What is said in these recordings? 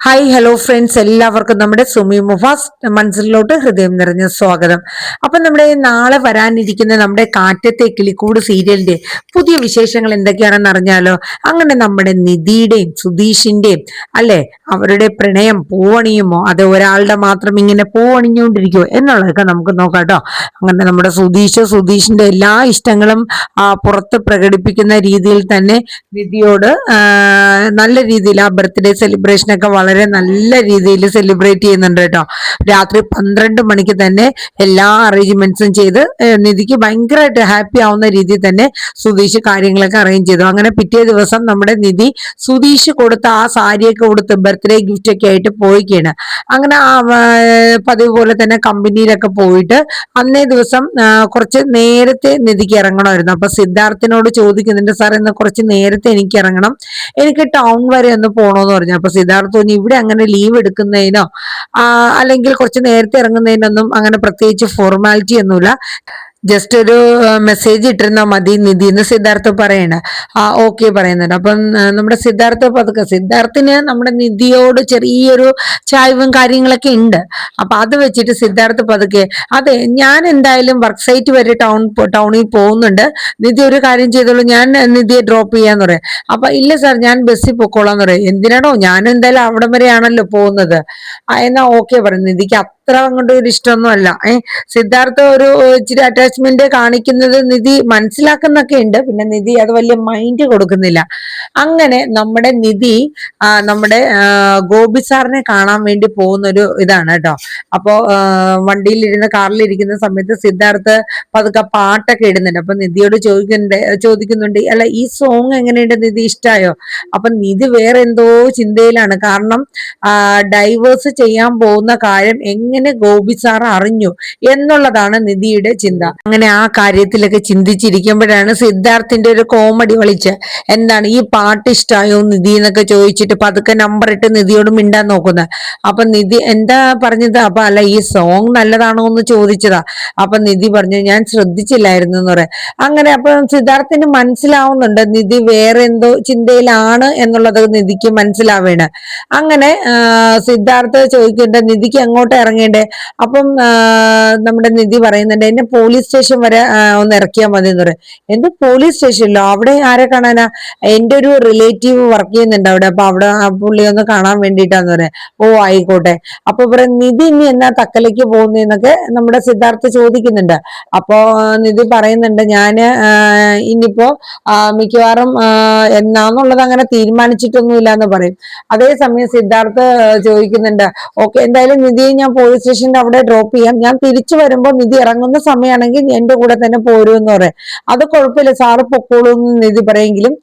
Hi hello friends, എല്ലാവർക്കും നമ്മുടെ സുമി മുഫാസ് മനസ്സിലോട്ട് ഹൃദയം നിറഞ്ഞ സ്വാഗതം. അപ്പൊ നമ്മുടെ നാളെ വരാനിരിക്കുന്ന നമ്മുടെ കാറ്റത്തെ കിളിക്കൂട് സീരിയലിന്റെ പുതിയ വിശേഷങ്ങൾ എന്തൊക്കെയാണെന്ന് അറിഞ്ഞാലോ. അങ്ങനെ നമ്മുടെ നിധിയുടെയും സുധീഷിന്റെയും അല്ലെ, അവരുടെ പ്രണയം പൂവണിയുമോ, അത് ഒരാളുടെ മാത്രം ഇങ്ങനെ പൂവണിഞ്ഞുകൊണ്ടിരിക്കുമോ എന്നുള്ളതൊക്കെ നമുക്ക് നോക്കാം കേട്ടോ. അങ്ങനെ നമ്മുടെ സുധീഷിന്റെ എല്ലാ ഇഷ്ടങ്ങളും പുറത്ത് പ്രകടിപ്പിക്കുന്ന രീതിയിൽ തന്നെ നിധിയോട് നല്ല രീതിയിൽ ആ ബർത്ത്ഡേ സെലിബ്രേഷൻ ഒക്കെ വളരെ നല്ല രീതിയിൽ സെലിബ്രേറ്റ് ചെയ്യുന്നുണ്ട് കേട്ടോ. രാത്രി 12 മണിക്ക് തന്നെ എല്ലാ അറേഞ്ച്മെന്റ്സും ചെയ്ത് നിധിക്ക് ഭയങ്കരമായിട്ട് ഹാപ്പി ആവുന്ന രീതിയിൽ തന്നെ സുധീഷ് കാര്യങ്ങളൊക്കെ അറേഞ്ച് ചെയ്തു. അങ്ങനെ പിറ്റേ ദിവസം നമ്മുടെ നിധി സുധീഷ് കൊടുത്ത ആ സാരിയൊക്കെ കൊടുത്ത് ബർത്ത്ഡേ ഗിഫ്റ്റ് ഒക്കെ ആയിട്ട് പോയിക്കാണ്. അങ്ങനെ പതിവ് പോലെ തന്നെ കമ്പനിയിലൊക്കെ പോയിട്ട് അന്നേ ദിവസം കുറച്ച് നേരത്തെ നിധിക്ക് ഇറങ്ങണമായിരുന്നു. അപ്പൊ സിദ്ധാർത്ഥിനോട് ചോദിക്കുന്നുണ്ട്, സാർ ഇന്ന് കുറച്ച് നേരത്തെ എനിക്ക് ഇറങ്ങണം, എനിക്ക് ടൗൺ വരെ ഒന്ന് പോണോന്ന് പറഞ്ഞു. അപ്പൊ സിദ്ധാർത്ഥ തോന്നി ഇവിടെ അങ്ങനെ ലീവ് എടുക്കുന്നതിനോ അല്ലെങ്കിൽ കുറച്ച് നേരത്തെ ഇറങ്ങുന്നതിനൊന്നും അങ്ങനെ പ്രത്യേകിച്ച് ഫോർമാലിറ്റി ഒന്നുമില്ല, ജസ്റ്റ് ഒരു മെസ്സേജ് ഇട്ടിരുന്നാ മതി നിധി എന്ന് സിദ്ധാർത്ഥ പറയണ. ഓക്കെ പറയുന്നുണ്ട്. അപ്പം നമ്മുടെ സിദ്ധാർത്ഥിന് നമ്മുടെ നിധിയോട് ചെറിയൊരു ചായ്വും കാര്യങ്ങളൊക്കെ ഉണ്ട്. അപ്പൊ അത് വെച്ചിട്ട് സിദ്ധാർത്ഥ പതുക്കെ, അതെ ഞാൻ എന്തായാലും വർക്ക് സൈറ്റ് വരെ ടൗണിൽ പോകുന്നുണ്ട്, നിധി ഒരു കാര്യം ചെയ്തോളൂ, ഞാൻ നിധിയെ ഡ്രോപ്പ് ചെയ്യാന്ന് പറയാം. അപ്പൊ ഇല്ല സാർ ഞാൻ ബസ്സിൽ പൊക്കോളാന്ന് പറയാം. എന്തിനാണോ, ഞാൻ എന്തായാലും അവിടം വരെയാണല്ലോ പോകുന്നത്. എന്നാ ഓക്കെ പറഞ്ഞു. നിധിക്ക് അത്ര അങ്ങോട്ട് ഒരു ഇഷ്ടമൊന്നും അല്ല. സിദ്ധാർത്ഥ ഒരു ഇച്ചിരി അറ്റാച്ച്മെന്റ് കാണിക്കുന്നത് നിധി മനസ്സിലാക്കുന്നൊക്കെ ഉണ്ട്. പിന്നെ നിധി അത് വലിയ മൈൻഡ് കൊടുക്കുന്നില്ല. അങ്ങനെ നമ്മുടെ നിധി നമ്മുടെ ഗോപി സാറിനെ കാണാൻ വേണ്ടി പോകുന്നൊരു ഇതാണ് കേട്ടോ. അപ്പോ വണ്ടിയിലിരുന്ന് കാറിലിരിക്കുന്ന സമയത്ത് സിദ്ധാർത്ഥ് പതുക്കെ പാട്ടൊക്കെ ഇടുന്നുണ്ട്. അപ്പൊ നിധിയോട് ചോദിക്കുന്നുണ്ട്, അല്ല ഈ സോങ് എങ്ങനെയുണ്ട് നിധി, ഇഷ്ടായോ? അപ്പൊ നിധി വേറെ എന്തോ ചിന്തയിലാണ്. കാരണം ഡൈവേഴ്സ് ചെയ്യാൻ പോകുന്ന കാര്യം എങ്ങനെ ഗോപി സാർ അറിഞ്ഞു എന്നുള്ളതാണ് നിധിയുടെ ചിന്ത. അങ്ങനെ ആ കാര്യത്തിലൊക്കെ ചിന്തിച്ചിരിക്കുമ്പോഴാണ് സിദ്ധാർത്ഥിന്റെ ഒരു കോമഡി വിളിച്ച്, എന്താണ് ഈ പാട്ട് ഇഷ്ടായോ നിധി എന്നൊക്കെ ചോദിച്ചിട്ട് പതുക്കെ നമ്പർ ഇട്ട് നിധിയോട് മിണ്ടാൻ നോക്കുന്നത്. അപ്പൊ നിധി എന്താ പറഞ്ഞത്? അപ്പൊ അല്ല ഈ സോങ് നല്ലതാണോ എന്ന് ചോദിച്ചതാ. അപ്പൊ നിധി പറഞ്ഞു ഞാൻ ശ്രദ്ധിച്ചില്ലായിരുന്നു എന്ന് പറയാം. അങ്ങനെ അപ്പൊ സിദ്ധാർത്ഥിന് മനസ്സിലാവുന്നുണ്ട് നിധി വേറെ എന്തോ ചിന്തയിലാണ് എന്നുള്ളത് നിധിക്ക് മനസ്സിലാവേണ്. അങ്ങനെ സിദ്ധാർത്ഥ ചോദിക്കണ്ട നിധിക്ക് അങ്ങോട്ട് ഇറങ്ങേണ്ടേ. അപ്പം നമ്മുടെ നിധി പറയുന്നുണ്ട്, എന്നെ പോലീസ് സ്റ്റേഷൻ വരെ ഒന്ന് ഇറക്കിയാൽ മതി എന്ന് പറയും. എന്ത് പോലീസ് സ്റ്റേഷനിലോ? അവിടെ ആരെ കാണാനാ? എന്റെ ഒരു റിലേറ്റീവ് വർക്ക് ചെയ്യുന്നുണ്ട് അവിടെ, അപ്പൊ അവിടെ പുള്ളി ഒന്ന് കാണാൻ വേണ്ടിയിട്ടാന്ന് പറയാം. ഓ ആയിക്കോട്ടെ. അപ്പൊ പറയാം നിധി ഇനി എന്നാ തക്കലേക്ക് പോകുന്നതെന്നൊക്കെ നമ്മുടെ സിദ്ധാർത്ഥ ചോദിക്കുന്നുണ്ട്. അപ്പോ നിധി പറയുന്നുണ്ട്, ഞാന് ഇനിയിപ്പോ മിക്കവാറും എന്നാന്നുള്ളത് അങ്ങനെ തീരുമാനിച്ചിട്ടൊന്നുമില്ല എന്ന് പറയും. അതേസമയം സിദ്ധാർത്ഥ ചോദിക്കുന്നുണ്ട്, ഓക്കെ എന്തായാലും നിധിയെ ഞാൻ പോലീസ് സ്റ്റേഷന്റെ അവിടെ ഡ്രോപ്പ് ചെയ്യാം, ഞാൻ തിരിച്ചു വരുമ്പോൾ നിധി ഇറങ്ങുന്ന സമയമാണെങ്കിൽ എന്റെ കൂടെ തന്നെ പോരുമെന്ന് പറയാം. അത് കുഴപ്പമില്ല സാറ് പൊക്കോളൂ എന്ന് നിധി പറയെങ്കിലും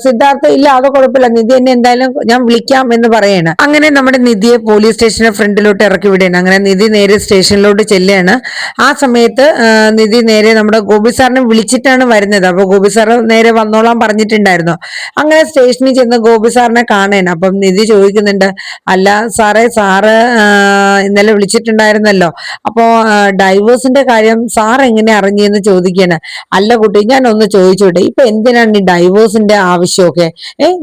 സിദ്ധാർത്ഥ ഇല്ല അത് കുഴപ്പമില്ല, നിധി എന്നെ എന്തായാലും ഞാൻ വിളിക്കാം എന്ന് പറയാണ്. അങ്ങനെ നമ്മുടെ നിധിയെ പോലീസ് സ്റ്റേഷന്റെ ഫ്രണ്ടിലോട്ട് ഇറക്കി വിടുകയാണ്. അങ്ങനെ നിധി നേരെ സ്റ്റേഷനിലോട്ട് ചെല്ലുകയാണ്. ആ സമയത്ത് നിധി നേരെ നമ്മുടെ ഗോപി സാറിനെ വിളിച്ചിട്ടാണ് വരുന്നത്. അപ്പൊ ഗോപി സാറ് നേരെ വന്നോളാൻ പറഞ്ഞിട്ടുണ്ടായിരുന്നു. അങ്ങനെ സ്റ്റേഷനിൽ ചെന്ന് ഗോപി സാറിനെ കാണാൻ. അപ്പം നിധി ചോദിക്കുന്നുണ്ട്, അല്ല സാറേ, സാറ് ഇന്നലെ വിളിച്ചിട്ടുണ്ടായിരുന്നല്ലോ, അപ്പോ ഡൈവേഴ്സിന്റെ കാര്യം സാർ എങ്ങനെ അറിഞ്ഞെന്ന് ചോദിക്കാണ്. അല്ല കുട്ടി, ഞാൻ ഒന്ന് ചോദിച്ചോട്ടെ, ഇപ്പൊ എന്തിനാണ് ഈ ഡൈവേഴ്സിന്റെ ആവശ്യമൊക്കെ?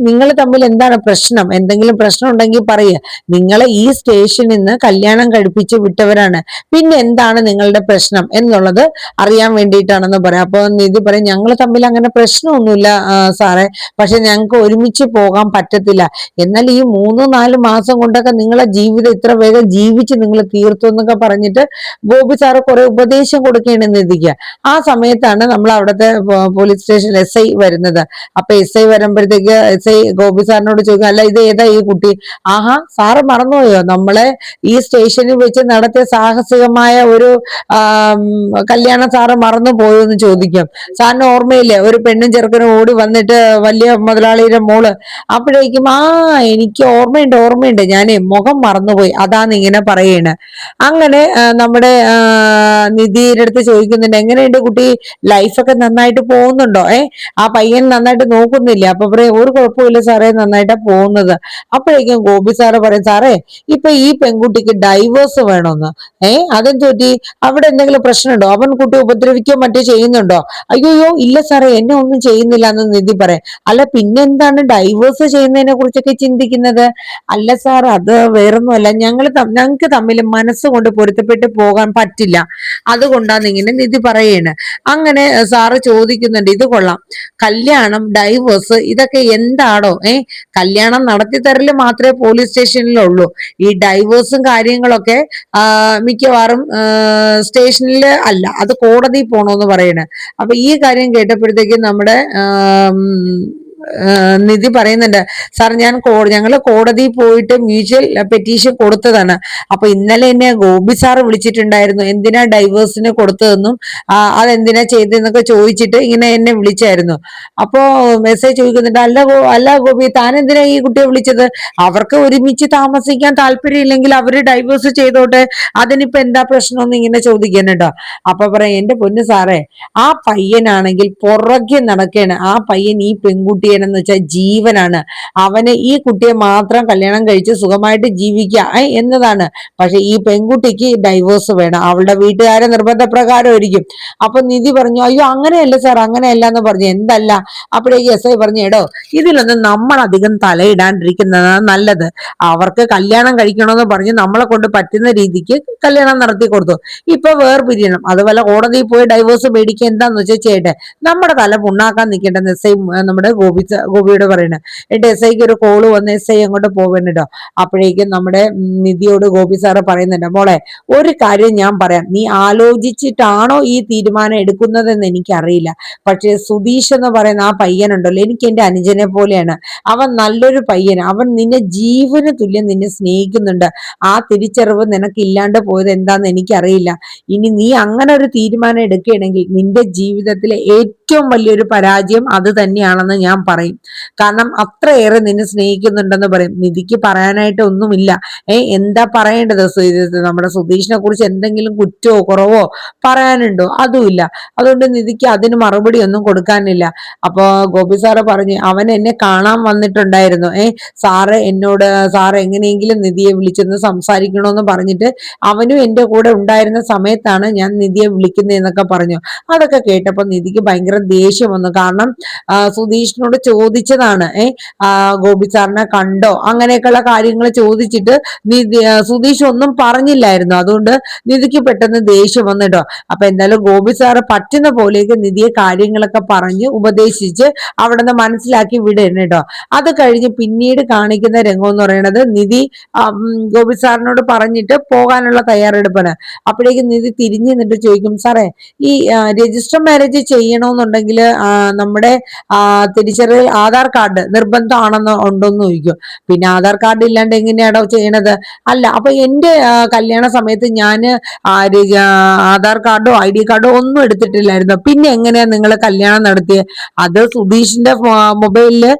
നിങ്ങൾ തമ്മിൽ എന്താണ് പ്രശ്നം? എന്തെങ്കിലും പ്രശ്നം ഉണ്ടെങ്കിൽ പറയുക. നിങ്ങളെ ഈ സ്റ്റേഷനിൽ നിന്ന് കല്യാണം കഴിപ്പിച്ച് വിട്ടവരാണ്, പിന്നെ എന്താണ് നിങ്ങളുടെ പ്രശ്നം എന്നുള്ളത് അറിയാൻ വേണ്ടിയിട്ടാണെന്ന് പറയാം. അപ്പൊ നിധി പറയും, ഞങ്ങൾ തമ്മിൽ അങ്ങനെ പ്രശ്നമൊന്നുമില്ല സാറേ, പക്ഷെ ഞങ്ങൾക്ക് ഒരുമിച്ച് പോകാൻ പറ്റത്തില്ല. എന്നാൽ ഈ 3-4 മാസം കൊണ്ടൊക്കെ നിങ്ങളെ ജീവിതം ഇത്ര വേഗം ജീവിച്ച് നിങ്ങൾ തീർത്തു എന്നൊക്കെ പറഞ്ഞിട്ട് ഗോപി സാറ് കുറെ ഉപദേശം കൊടുക്കുകയാണ് നിധിക്ക്. ആ സമയത്താണ് നമ്മൾ അവിടുത്തെ പോലീസ് സ്റ്റേഷൻ എസ് ഐ വരുന്നത്. അപ്പൊ എസ് ഐ വരുമ്പോഴത്തേക്ക് എസ് ഐ ഗോപി സാറിനോട് ചോദിക്കും, അല്ല ഇത് ഏതാ ഈ കുട്ടി? ആഹാ സാറ് മറന്നുപോയോ, നമ്മളെ ഈ സ്റ്റേഷനിൽ വെച്ച് നടത്തിയ സാഹസികമായ ഒരു കല്യാണം സാറ് മറന്നു പോയോ എന്ന് ചോദിക്കും. സാറിന് ഓർമ്മയില്ലേ, ഒരു പെണ്ണും ചെറുക്കനും ഓടി വന്നിട്ട് വലിയ മുതലാളിയുടെ മോള്. അപ്പോഴേക്കും എനിക്ക് ഓർമ്മയുണ്ട്, ഞാനേ മുഖം മറന്നുപോയി, അതാന്ന് ഇങ്ങനെ പറയാണ്. പറയാണ്. അങ്ങനെ നമ്മുടെ നിധിയുടെ അടുത്ത് ചോദിക്കുന്നുണ്ട്, എങ്ങനെയുണ്ട് കുട്ടി, ലൈഫൊക്കെ നന്നായിട്ട് പോകുന്നുണ്ടോ? ആ പയ്യൻ നന്നായിട്ട് നോക്കുന്നില്ല? അപ്പൊ പറയും, ഒരു കുഴപ്പമില്ല സാറേ, നന്നായിട്ടാ പോകുന്നത്. അപ്പോഴേക്കും ഗോപി സാറ് പറയും, സാറേ ഇപ്പൊ ഈ പെൺകുട്ടിക്ക് ഡൈവേഴ്സ് വേണമെന്ന്. അതെന്ത് പറ്റി? അവിടെ എന്തെങ്കിലും പ്രശ്നമുണ്ടോ? അവൻ കുട്ടി ഉപദ്രവിക്കോ മറ്റോ ചെയ്യുന്നുണ്ടോ? അയ്യോയ്യോ ഇല്ല സാറേ, എന്നെ ഒന്നും ചെയ്യുന്നില്ല എന്ന് നിധി പറയാം. അല്ല പിന്നെന്താണ് ഡൈവേഴ്സ് ചെയ്യുന്നതിനെ കുറിച്ചൊക്കെ ചിന്തിക്കുന്നത്? അല്ല സാർ, അത് വേറൊന്നുമല്ല, ഞങ്ങൾക്ക് തമ്മിൽ മനസ്സുകൊണ്ട് പൊരുത്തപ്പെട്ട് പോകാൻ പറ്റില്ല, അതുകൊണ്ടാണ് ഇങ്ങനെ നിധി പറയാണ്. അങ്ങനെ സാറ് ചോദിക്കുന്നുണ്ട്, ഇത് കൊള്ളാം, കല്യാണം ഡൈവേഴ്സ് ഇതൊക്കെ എന്താണോ? കല്യാണം നടത്തി തരല് മാത്രമേ പോലീസ് സ്റ്റേഷനിലുള്ളൂ. ഈ ഡൈവേഴ്സും കാര്യങ്ങളൊക്കെ മിക്കവാറും സ്റ്റേഷനിൽ അല്ല, അത് കോടതിയിൽ പോണോന്ന് പറയണേ. അപ്പൊ ഈ കാര്യം കേട്ടപ്പോഴത്തേക്കും നമ്മുടെ നിധി പറയുന്നുണ്ട്, സാർ ഞങ്ങള് കോടതിയിൽ പോയിട്ട് മ്യൂച്വൽ പെറ്റീഷൻ കൊടുത്തതാണ്. അപ്പൊ ഇന്നലെ എന്നെ ഗോപി സാറ് വിളിച്ചിട്ടുണ്ടായിരുന്നു, എന്തിനാ ഡൈവേഴ്സിന് കൊടുത്തതെന്നും അതെന്തിനാ ചെയ്തതെന്നൊക്കെ ചോദിച്ചിട്ട് ഇങ്ങനെ എന്നെ വിളിച്ചായിരുന്നു. അപ്പോ മെസ്സേജ് ചോദിക്കുന്നുണ്ട്, അല്ല ഗോപി, താൻ എന്തിനാ ഈ കുട്ടിയെ വിളിച്ചത്? അവർക്ക് ഒരുമിച്ച് താമസിക്കാൻ താല്പര്യമില്ലെങ്കിൽ അവര് ഡൈവേഴ്സ് ചെയ്തോട്ടെ, അതിനിപ്പോ എന്താ പ്രശ്നമെന്ന് ഇങ്ങനെ ചോദിക്കുന്നുണ്ടോ. അപ്പൊ പറയാം, എന്റെ പൊന്നു സാറേ, ആ പയ്യനാണെങ്കിൽ പുറകെ നടക്കുകയാണ്. ആ പയ്യൻ ഈ പെൺകുട്ടിയെന്ന് വെച്ചാൽ ജീവനാണ്. അവന് ഈ കുട്ടിയെ മാത്രം കല്യാണം കഴിച്ച് സുഖമായിട്ട് ജീവിക്കുക എന്നതാണ്. പക്ഷെ ഈ പെൺകുട്ടിക്ക് ഡൈവോഴ്സ് വേണം, അവളുടെ വീട്ടുകാരെ നിർബന്ധപ്രകാരമായിരിക്കും. അപ്പൊ നിധി പറഞ്ഞു, അയ്യോ അങ്ങനെയല്ല സാർ, അങ്ങനെയല്ല എന്ന് പറഞ്ഞു. എന്തല്ല? അപ്പോഴേക്ക് എസ് ഐ പറഞ്ഞു, എടോ ഇതിലൊന്നും നമ്മൾ അധികം തലയിടാണ്ടിരിക്കുന്നതാണ് നല്ലത്. അവർക്ക് കല്യാണം കഴിക്കണമെന്ന് പറഞ്ഞ് നമ്മളെ കൊണ്ട് പറ്റുന്ന രീതിക്ക് കല്യാണം നടത്തി കൊടുത്തു. ഇപ്പൊ വേർപിരിയണം, അതുപോലെ കോടതിയിൽ പോയി ഡൈവോഴ്സ് മേടിക്കുക, എന്താന്ന് വെച്ചാൽ ചെയ്യട്ടെ, നമ്മുടെ തല പുണ്ണാക്കാൻ നിൽക്കേണ്ടെന്ന് എസ് ഐ നമ്മുടെ ഗോപിയോട് പറയണേ. എന്നിട്ട് എസ് ഐക്ക് ഒരു കോള് വന്ന് എസ് ഐ അങ്ങോട്ട് പോകണ്ടോ. അപ്പോഴേക്കും നമ്മുടെ നിധിയോട് ഗോപി സാറ് പറയുന്നുണ്ട്, മോളെ ഒരു കാര്യം ഞാൻ പറയാം, നീ ആലോചിച്ചിട്ടാണോ ഈ തീരുമാനം എടുക്കുന്നതെന്ന് എനിക്കറിയില്ല. പക്ഷെ സുധീഷ് എന്ന് പറയുന്ന ആ പയ്യനുണ്ടല്ലോ, എനിക്ക് എന്റെ അനുജനെ പോലെയാണ്. അവൻ നല്ലൊരു പയ്യൻ, അവൻ നിന്നെ ജീവന് തുല്യം നിന്നെ സ്നേഹിക്കുന്നുണ്ട്. ആ തിരിച്ചറിവ് നിനക്ക് ഇല്ലാണ്ട് പോയത് എന്താന്ന് എനിക്കറിയില്ല. ഇനി നീ അങ്ങനെ ഒരു തീരുമാനം എടുക്കുകയാണെങ്കിൽ നിന്റെ ജീവിതത്തിലെ ഏറ്റവും വലിയൊരു പരാജയം അത് തന്നെയാണെന്ന് ഞാൻ പറയും. കാരണം അത്രയേറെ നിന്നെ സ്നേഹിക്കുന്നുണ്ടെന്ന് പറയും. നിധിക്ക് പറയാനായിട്ട് ഒന്നുമില്ല. എന്താ പറയേണ്ടത്? നമ്മുടെ സുധീഷിനെ കുറിച്ച് എന്തെങ്കിലും കുറ്റമോ കുറവോ പറയാനുണ്ടോ? അതുമില്ല. അതുകൊണ്ട് നിധിക്ക് അതിന് മറുപടി ഒന്നും കൊടുക്കാനില്ല. അപ്പൊ ഗോപി സാറ് പറഞ്ഞു, അവൻ എന്നെ കാണാൻ വന്നിട്ടുണ്ടായിരുന്നു. സാറ് എങ്ങനെയെങ്കിലും നിധിയെ വിളിച്ചൊന്ന് സംസാരിക്കണമെന്ന് പറഞ്ഞിട്ട് അവനും എന്റെ കൂടെ ഉണ്ടായിരുന്ന സമയത്താണ് ഞാൻ നിധിയെ വിളിക്കുന്നതെന്നൊക്കെ പറഞ്ഞു. അതൊക്കെ കേട്ടപ്പോ നിധിക്ക് ഭയങ്കര ദേഷ്യം വന്നു. കാരണം സുധീഷിനോട് ചോദിച്ചതാണ്, ഗോപി സാറിനെ കണ്ടോ, അങ്ങനെയൊക്കെയുള്ള കാര്യങ്ങൾ ചോദിച്ചിട്ട് സുധീഷ് ഒന്നും പറഞ്ഞില്ലായിരുന്നു. അതുകൊണ്ട് നിധിക്ക് പെട്ടെന്ന് ദേഷ്യം വന്നിട്ടോ. അപ്പൊ എന്തായാലും ഗോപി സാറ് പറ്റുന്ന പോലെയൊക്കെ നിധിയെ കാര്യങ്ങളൊക്കെ പറഞ്ഞ് ഉപദേശിച്ച് അവിടെ നിന്ന് മനസ്സിലാക്കി വിടണം കേട്ടോ. അത് കഴിഞ്ഞ് പിന്നീട് കാണിക്കുന്ന രംഗം എന്ന് പറയുന്നത്, നിധി ഗോപി സാറിനോട് പറഞ്ഞിട്ട് പോകാനുള്ള തയ്യാറെടുപ്പാണ്. അപ്പോഴേക്കും നിധി തിരിഞ്ഞു നിന്നിട്ട് ചോദിക്കും, സാറേ ഈ രജിസ്റ്റർ മാരേജ് ചെയ്യണമെന്നുണ്ടെങ്കിൽ നമ്മുടെ തിരിച്ചറിയൽ ആധാർ കാർഡ് നിർബന്ധമാണെന്ന് ഉണ്ടോന്ന് ചോദിക്കും. പിന്നെ ആധാർ കാർഡ് ഇല്ലാണ്ട് എങ്ങനെയാണോ ചെയ്യണത്? അല്ല, അപ്പൊ എന്റെ കല്യാണ സമയത്ത് ഞാന് ആധാർ കാർഡോ ID കാർഡോ ഒന്നും എടുത്തിട്ടില്ലായിരുന്നു, പിന്നെ എങ്ങനെയാ നിങ്ങൾ കല്യാണം നടത്തിയത്? അത് സുധീഷിന്റെ മൊബൈലില്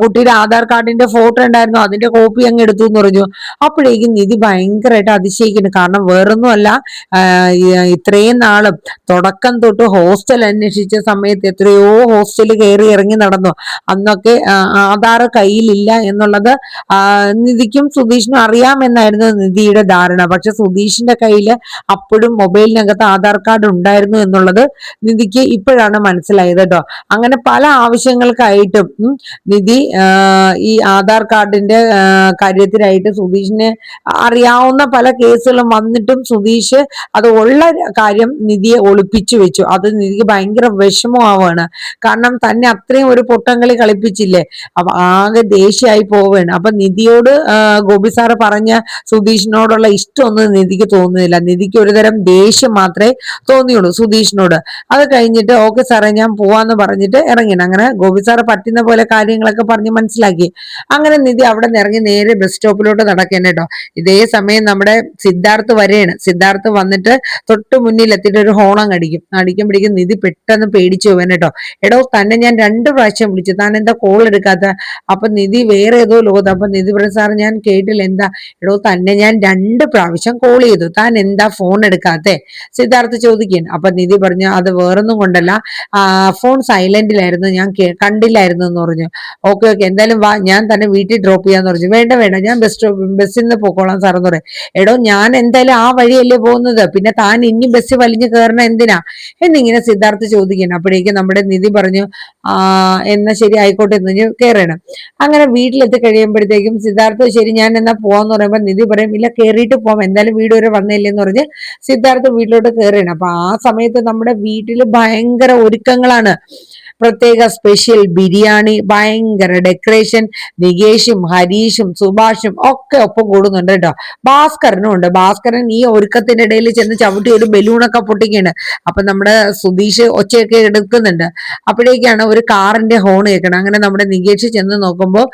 കുട്ടിയുടെ ആധാർ കാർഡിന്റെ ഫോട്ടോ ഉണ്ടായിരുന്നു, അതിന്റെ കോപ്പി അങ്ങ് എടുത്തു എന്ന് പറഞ്ഞു. അപ്പോഴേക്കും നിധി ഭയങ്കരമായിട്ട് അതിശയിക്കുന്നു. കാരണം വേറൊന്നുമല്ല, ഇത്രയും നാളും തുടക്കം തൊട്ട് ഹോസ്റ്റൽ അന്വേഷിച്ച സമയത്ത് എത്രയോ ഹോസ്റ്റൽ കയറി ഇറങ്ങി നടന്നു. അന്നൊക്കെ ആധാർ കയ്യിലില്ല എന്നുള്ളത് നിധിക്കും സുധീഷിനും അറിയാമെന്നായിരുന്നു നിധിയുടെ ധാരണ. പക്ഷെ സുധീഷിന്റെ കയ്യിൽ അപ്പോഴും മൊബൈലിനകത്ത് ആധാർ കാർഡ് ഉണ്ടായിരുന്നു എന്നുള്ളത് നിധിക്ക് ഇപ്പോഴാണ് മനസ്സിലായത് കേട്ടോ. അങ്ങനെ പല ആവശ്യങ്ങൾക്കായിട്ടും നിധി ഈ ആധാർ കാർഡിന്റെ കാര്യത്തിനായിട്ട് സുധീഷിനെ അറിയാവുന്ന പല കേസുകളും വന്നിട്ടും സുധീഷ് അത് ഉള്ള കാര്യം നിധിയെ ഒളിപ്പിച്ചു വെച്ചു. അത് നിധിക്ക് ഭയങ്കര വിഷമമാവാണ്. കാരണം തന്നെ അത്രയും ഒരു പൊട്ടങ്കളി കളിപ്പിച്ചില്ലേ, അപ്പൊ ആകെ ദേഷ്യമായി പോവുകയാണ്. അപ്പൊ നിധിയോട് ഗോപി സാറ് പറഞ്ഞ സുധീഷിനോടുള്ള ഇഷ്ടമൊന്നും നിധിക്ക് തോന്നുന്നില്ല. നിധിക്ക് ഒരുതരം ദേഷ്യം മാത്രമേ തോന്നിയുള്ളൂ സുധീഷിനോട്. അത് കഴിഞ്ഞിട്ട് ഓക്കെ സാറേ ഞാൻ പോവാന്ന് പറഞ്ഞിട്ട് ഇറങ്ങിയാണ്. അങ്ങനെ ഗോപി സാറ് പറ്റുന്ന പോലെ കാര്യങ്ങളൊക്കെ പറഞ്ഞ് മനസ്സിലാക്കി. അങ്ങനെ നിധി അവിടെ നിന്ന് ഇറങ്ങി നേരെ ബസ് സ്റ്റോപ്പിലോട്ട് നടക്കേണ്ട കേട്ടോ. ഇതേ സമയം നമ്മുടെ സിദ്ധാർത്ഥ് വരെയാണ്. സിദ്ധാർത്ഥ് വന്നിട്ട് തൊട്ട് മുന്നിൽ എത്തിയിട്ട് ഒരു ഹോണം അടിക്കുമ്പോഴേക്കും നിധി പെട്ടെന്ന് പേടിച്ചു പോവാൻ കേട്ടോ. എടോ തന്നെ ഞാൻ 2 പ്രാവശ്യം വിളിച്ചു, ചോദിച്ചു, താൻ എന്താ കോൾ എടുക്കാത്ത? അപ്പൊ നിധി വേറെ ഏതോ ലോകത്ത്. അപ്പൊ നിധി പറഞ്ഞു, സാർ ഞാൻ കേട്ടില്ല. എന്താ? എടോ, തന്നെ ഞാൻ 2 പ്രാവശ്യം കോൾ ചെയ്തു, താൻ എന്താ ഫോൺ എടുക്കാത്തെ? സിദ്ധാർത്ഥ് ചോദിക്കുകയാണ്. അപ്പൊ നിധി പറഞ്ഞു, അത് വേറൊന്നും കൊണ്ടല്ല, ഫോൺ സൈലന്റിലായിരുന്നു, ഞാൻ കണ്ടില്ലായിരുന്നു എന്ന് പറഞ്ഞു. ഓക്കെ ഓക്കെ, എന്തായാലും വാ, ഞാൻ തന്നെ വീട്ടിൽ ഡ്രോപ്പ് ചെയ്യാന്ന് പറഞ്ഞു. വേണ്ട വേണ്ട, ഞാൻ ബസ്സിൽ നിന്ന് പോയിക്കോളാം സാറെന്ന് പറയും. എടോ, ഞാൻ എന്തായാലും ആ വഴിയല്ലേ പോകുന്നത്, പിന്നെ താൻ ഇനി ബസ് വലിഞ്ഞു കയറണ എന്തിനാ എന്നിങ്ങനെ സിദ്ധാർത്ഥ് ചോദിക്കണം. അപ്പോഴേക്കും നമ്മുടെ നിധി പറഞ്ഞു, എന്നാ ശരി ആയിക്കോട്ടെ എന്ന് കയറണം. അങ്ങനെ വീട്ടിലെത്തി കഴിയുമ്പോഴത്തേക്കും സിദ്ധാർത്ഥ്, ശരി ഞാൻ എന്നാ പോവാന്ന് പറയുമ്പോൾ നിധി പറയും, ഇല്ല കയറിയിട്ട് പോവാം, എന്തായാലും വീട് വരെ വന്നില്ലേ എന്ന് പറഞ്ഞ് സിദ്ധാർത്ഥ് വീട്ടിലോട്ട് കയറിയാണ്. അപ്പൊ ആ സമയത്ത് നമ്മുടെ വീട്ടിൽ ഭയങ്കര ഒരുക്കങ്ങളാണ്. പ്രത്യേക സ്പെഷ്യൽ ബിരിയാണി, ഭയങ്കര ഡെക്കറേഷൻ. നികേഷും ഹരീഷും സുഭാഷും ഒക്കെ ഒപ്പം കൂടുന്നുണ്ട് കേട്ടോ. ഭാസ്കരനും ഉണ്ട്. ഭാസ്കരൻ ഈ ഒരുക്കത്തിന്റെ ഇടയിൽ ചെന്ന് ചവിട്ടി ഒരു ബലൂണൊക്കെ പൊട്ടിക്കുകയാണ്. അപ്പൊ നമ്മുടെ സുധീഷ് ഒച്ചയൊക്കെ എടുക്കുന്നുണ്ട്. അപ്പോഴേക്കാണ് ഒരു കാറിന്റെ ഹോൺ കേൾക്കണം. അങ്ങനെ നമ്മുടെ നികേഷ് ചെന്ന് നോക്കുമ്പോൾ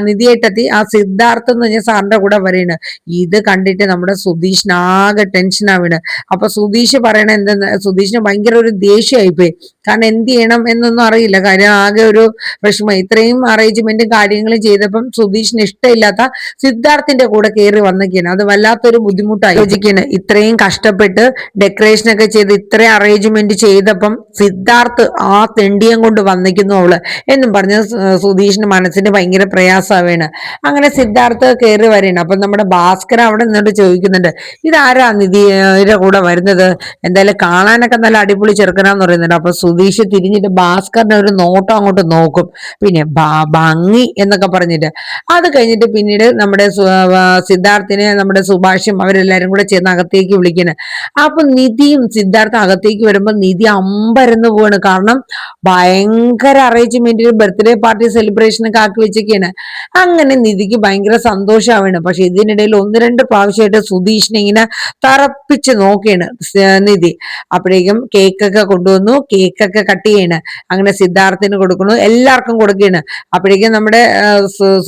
നിധിയേട്ടെത്തി ആ സിദ്ധാർത്ഥ് എന്ന് പറഞ്ഞ സാറിന്റെ കൂടെ വരെയാണ്. ഇത് കണ്ടിട്ട് നമ്മുടെ സുധീഷിന് ആകെ ടെൻഷൻ ആവാണ്. അപ്പൊ സുധീഷ് പറയണ എന്തെന്ന്, സുധീഷിന് ഭയങ്കര ഒരു ദേഷ്യമായിപ്പോയി. കാരണം എന്ത് ചെയ്യണം എന്നൊന്നും അറിയില്ല. കാര്യം ആകെ ഒരു വിഷമം. ഇത്രയും അറേഞ്ച്മെന്റും കാര്യങ്ങളും ചെയ്തപ്പം സുധീഷിന് ഇഷ്ടമില്ലാത്ത സിദ്ധാർത്ഥിന്റെ കൂടെ കയറി വന്നൊക്കെയാണ്. അത് വല്ലാത്തൊരു ബുദ്ധിമുട്ടായി യോജിക്കാണ്. ഇത്രയും കഷ്ടപ്പെട്ട് ഡെക്കറേഷൻ ഒക്കെ ചെയ്ത് ഇത്രയും അറേഞ്ച്മെന്റ് ചെയ്തപ്പം സിദ്ധാർത്ഥ് ആ തെണ്ടിയം കൊണ്ട് വന്നിക്കുന്നു അവള് എന്നും പറഞ്ഞ് സുധീഷിന് മനസ്സിന് ഭയങ്കര പ്രയാസമാവാണ്. അങ്ങനെ സിദ്ധാർത്ഥ് കയറി വരെയാണ്. അപ്പൊ നമ്മുടെ ഭാസ്കർ അവിടെ നിന്നിട്ട് ചോദിക്കുന്നുണ്ട്, ഇതാരാ നിധിയുടെ കൂടെ വരുന്നത്? എന്തായാലും കാണാനൊക്കെ നല്ല അടിപൊളി ചെറുക്കനാന്ന് പറയുന്നുണ്ട്. അപ്പൊ സുധീഷ് തിരിഞ്ഞിട്ട് ഭാസ്കറിന്റെ ഒരു നോട്ടം അങ്ങോട്ട് നോക്കും. പിന്നെ ഭംഗി എന്നൊക്കെ പറഞ്ഞിട്ട് അത് കഴിഞ്ഞിട്ട് പിന്നീട് നമ്മുടെ സിദ്ധാർത്ഥിനെ നമ്മുടെ സുഭാഷും അവരെല്ലാരും കൂടെ ചെന്ന് അകത്തേക്ക് വിളിക്കുന്നത്. അപ്പൊ നിധിയും സിദ്ധാർത്ഥ അകത്തേക്ക് വരുമ്പോ നിധി അമ്പരന്ന് പോവാണ്. കാരണം ഭയങ്കര അറേഞ്ച്മെന്റിൽ ബർത്ത്ഡേ പാർട്ടി സെലിബ്രേഷൻ ഒക്കെ ആക്കി വെച്ചൊക്കെയാണ്. അങ്ങനെ നിധിക്ക് ഭയങ്കര സന്തോഷമാവാണ്. പക്ഷെ ഇതിനിടയിൽ 1-2 പ്രാവശ്യമായിട്ട് സുധീഷിനെ ഇങ്ങനെ തറപ്പിച്ച് നോക്കിയാണ് നിധി. അപ്പോഴേക്കും കേക്കൊക്കെ കൊണ്ടുവന്നു, കേക്കൊക്കെ കട്ട് ചെയ്യണ്. അങ്ങനെ സിദ്ധാർത്ഥിന് കൊടുക്കുന്നു, എല്ലാവർക്കും കൊടുക്കുകയാണ്. അപ്പോഴേക്കും നമ്മുടെ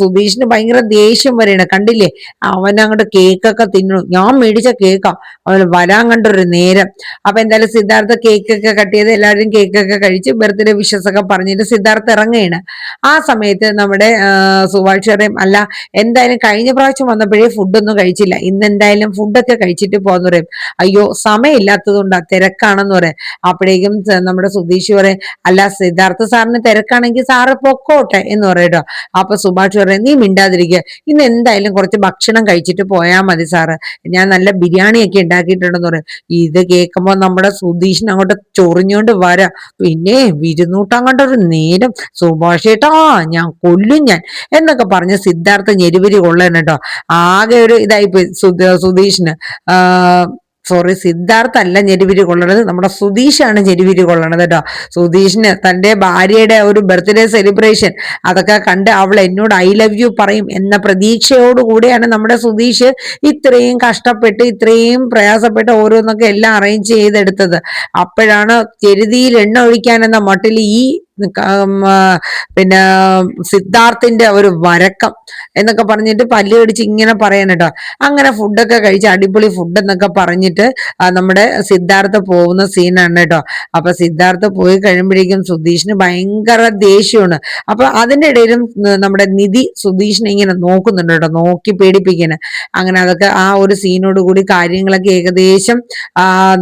സുധീഷിന് ഭയങ്കര ദേഷ്യം വരെയാണ്. കണ്ടില്ലേ, അവൻ അങ്ങോട്ട് കേക്കൊക്കെ തിന്നു, ഞാൻ മേടിച്ച കേക്കാ, അവന് വരാൻ കണ്ടൊരു നേരം. അപ്പൊ എന്തായാലും സിദ്ധാർത്ഥ കേക്കൊക്കെ കട്ട് ചെയ്ത് എല്ലാവരും കേക്കൊക്കെ കഴിച്ച് ബർത്ത്ഡേ വിഷസ് ഒക്കെ പറഞ്ഞിട്ട് സിദ്ധാർത്ഥ ഇറങ്ങുകയാണ്. ആ സമയത്ത് നമ്മുടെ സുഭാഷ് അല്ല, എന്തായാലും കഴിഞ്ഞ പ്രാവശ്യം വന്നപ്പോഴേ ഫുഡൊന്നും കഴിച്ചില്ല, ഇന്ന് എന്തായാലും ഫുഡൊക്കെ കഴിച്ചിട്ട് പോകാന്ന് പറയും. അയ്യോ സമയമില്ലാത്തത് കൊണ്ടാ, തിരക്കാണെന്ന് പറയാം. അപ്പോഴേക്കും നമ്മുടെ സുധീഷ് പറയും, അല്ല സിദ്ധാർത്ഥ സാറിന് തിരക്കാണെങ്കിൽ സാറ് പൊക്കോട്ടെ എന്ന് പറയട്ടോ. അപ്പൊ സുഭാഷ് പറയും, നീ മിണ്ടാതിരിക്കുക, ഇന്ന് എന്തായാലും കുറച്ച് ഭക്ഷണം കഴിച്ചിട്ട് പോയാൽ മതി സാറ്, ഞാൻ നല്ല ബിരിയാണിയൊക്കെ ഉണ്ടാക്കിയിട്ടുണ്ടെന്ന് പറയും. ഇത് കേൾക്കുമ്പോൾ നമ്മുടെ സുധീഷിന് അങ്ങോട്ട് ചൊറിഞ്ഞോണ്ട് വരാം. പിന്നെ വിരുന്നൂട്ടാൻ കണ്ടൊരു നേരം, സുഭാഷ് ഏട്ടാ ഞാൻ കൊല്ലും ഞാൻ എന്നൊക്കെ പറഞ്ഞ് സിദ്ധാർത്ഥ ഞെരുവിരി കൊള്ളണം കേട്ടോ. ആകെ ഒരു ഇതായിപ്പോയി സുധീഷിന്. സോറി, സിദ്ധാർത്ഥ അല്ല ഞെരുവിരി കൊള്ളണത്, നമ്മുടെ സുധീഷാണ് ഞെരുവിരി കൊള്ളണത് കേട്ടോ. സുധീഷിന് തന്റെ ഭാര്യയുടെ ഒരു ബർത്ത്ഡേ സെലിബ്രേഷൻ അതൊക്കെ കണ്ട് അവൾ എന്നോട് ഐ ലവ് യു പറയും എന്ന പ്രതീക്ഷയോടുകൂടിയാണ് നമ്മുടെ സുധീഷ് ഇത്രയും കഷ്ടപ്പെട്ട് ഇത്രയും പ്രയാസപ്പെട്ട് ഓരോന്നൊക്കെ എല്ലാം അറേഞ്ച് ചെയ്തെടുത്തത്. അപ്പോഴാണ് ചെരുതിയിൽ എണ്ണ ഒഴിക്കാൻ എന്ന മട്ടിൽ ഈ പിന്നെ സിദ്ധാർത്ഥിന്റെ ഒരു വരക്കം എന്നൊക്കെ പറഞ്ഞിട്ട് പല്ല് കടിച്ച് ഇങ്ങനെ പറയാൻ കേട്ടോ. അങ്ങനെ ഫുഡൊക്കെ കഴിച്ച് അടിപൊളി ഫുഡ് എന്നൊക്കെ പറഞ്ഞിട്ട് നമ്മുടെ സിദ്ധാർത്ഥ പോകുന്ന സീനാണ് കേട്ടോ. അപ്പൊ സിദ്ധാർത്ഥ പോയി കഴിയുമ്പോഴേക്കും സുധീഷിന് ഭയങ്കര ദേഷ്യമാണ്. അപ്പൊ അതിന്റെ ഇടയിലും നമ്മുടെ നിധി സുധീഷിനെ ഇങ്ങനെ നോക്കുന്നുണ്ട് കേട്ടോ, നോക്കി പേടിപ്പിക്കാന്. അങ്ങനെ അതൊക്കെ ആ ഒരു സീനോട് കൂടി കാര്യങ്ങളൊക്കെ ഏകദേശം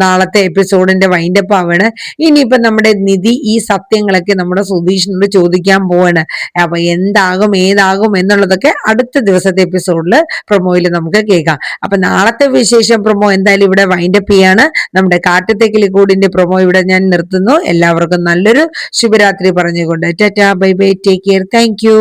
നാളത്തെ എപ്പിസോഡിന്റെ വൈൻഡപ്പ് ആവാണ്. ഇനിയിപ്പൊ നമ്മുടെ നിധി ഈ സത്യങ്ങളൊക്കെ നമ്മുടെ സുധീഷിനോട് ചോദിക്കാൻ പോവാണ്. അപ്പൊ എന്താകും ഏതാകും എന്നുള്ളതൊക്കെ അടുത്ത ദിവസത്തെ എപ്പിസോഡിൽ പ്രൊമോയിൽ നമുക്ക് കേൾക്കാം. അപ്പൊ നാളത്തെ വിശേഷം പ്രൊമോ എന്തായാലും ഇവിടെ വൈൻഡപ്പ് ചെയ്യാണ്. നമ്മുടെ കാറ്റത്തെ കിളിക്കൂടിന്റെ പ്രൊമോ ഇവിടെ ഞാൻ നിർത്തുന്നു. എല്ലാവർക്കും നല്ലൊരു ശുഭരാത്രി പറഞ്ഞുകൊണ്ട് tata bye bye, take care, thank you.